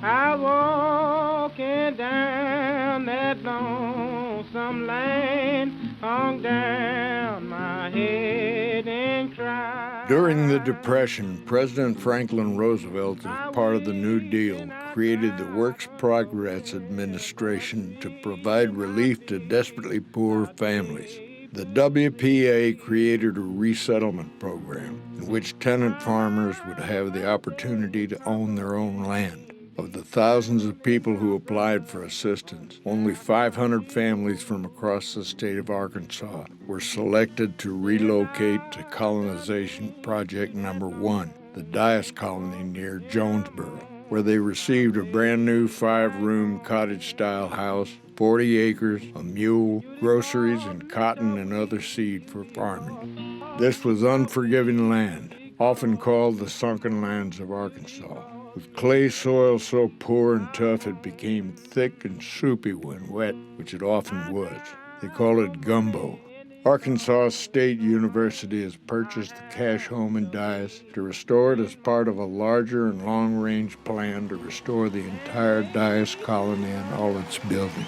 I walking down that lonesome lane, hung down my head and cried. During the Depression, President Franklin Roosevelt, as part of the New Deal, created the Works Progress Administration to provide relief to desperately poor families. The WPA created a resettlement program in which tenant farmers would have the opportunity to own their own land. Of the thousands of people who applied for assistance, only 500 families from across the state of Arkansas were selected to relocate to Colonization Project Number 1, the Dyess Colony near Jonesboro, where they received a brand new 5-room cottage-style house, 40 acres, a mule, groceries, and cotton and other seed for farming. This was unforgiving land, often called the sunken lands of Arkansas. With clay soil so poor and tough it became thick and soupy when wet, which it often was. They call it gumbo. Arkansas State University has purchased the Cash home in Dyess to restore it as part of a larger and long-range plan to restore the entire Dyess colony and all its buildings.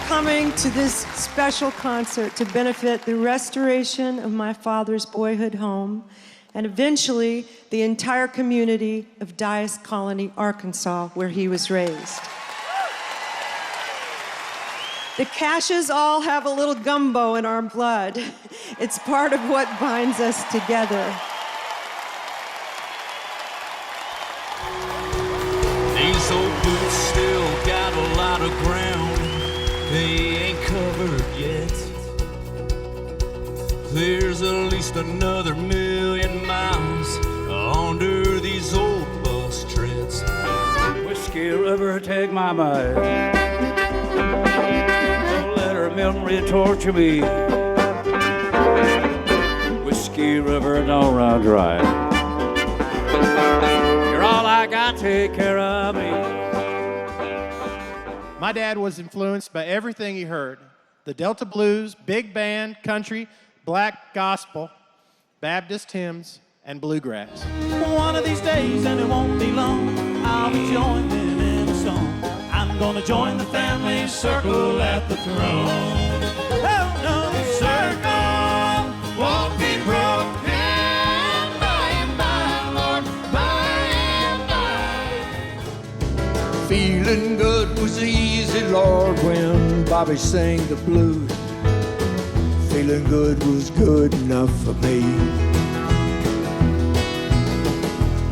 Coming to this special concert to benefit the restoration of my father's boyhood home and eventually the entire community of Dyess Colony, Arkansas, where he was raised. The Cashes all have a little gumbo in our blood. It's part of what binds us together. These old boots still got a lot of ground they ain't covered yet. There's at least another 1,000,000 miles under these old bus treads. Whiskey River, take my mind. Don't let her memory torture me. Whiskey River, don't run dry. You're all I got, take care of me. My dad was influenced by everything he heard. The Delta blues, big band, country, black gospel, Baptist hymns, and bluegrass. One of these days, and it won't be long, I'll be joining in a song. I'm gonna join the family circle at the throne. Oh no, the circle won't be broken. By and by, Lord, by and by. Feeling good was easy, Lord, when Bobby sang the blues. Feeling good was good enough for me.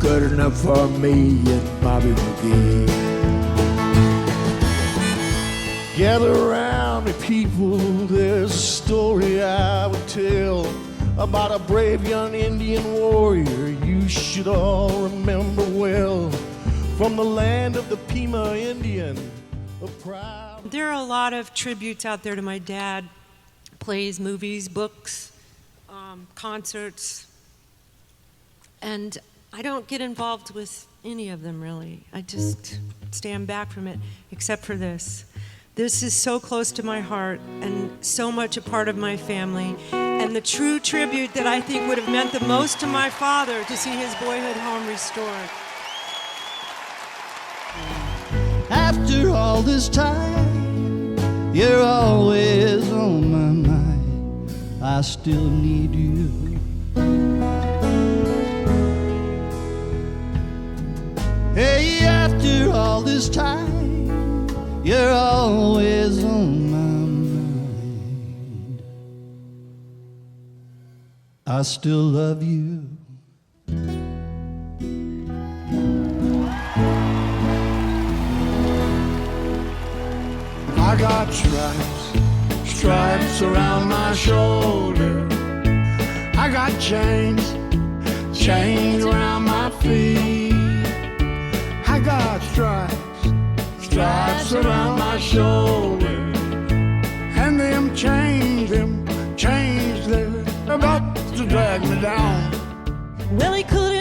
Good enough for me and Bobby McGee. Gather around me, people, there's a story I would tell about a brave young Indian warrior you should all remember well. From the land of the Pima Indian, a proud... There are a lot of tributes out there to my dad. Plays, movies, books, concerts. And I don't get involved with any of them, really. I just stand back from it, except for this. This is so close to my heart and so much a part of my family. And the true tribute that I think would have meant the most to my father to see his boyhood home restored. After all this time, you're always on my mind. I still need you. Hey, after all this time, you're always on my mind. I still love you. I got stripes, stripes around my shoulder. I got chains, chains around my feet. noose around my shoulder. And them chains, they're about to drag me down. Well, he couldn't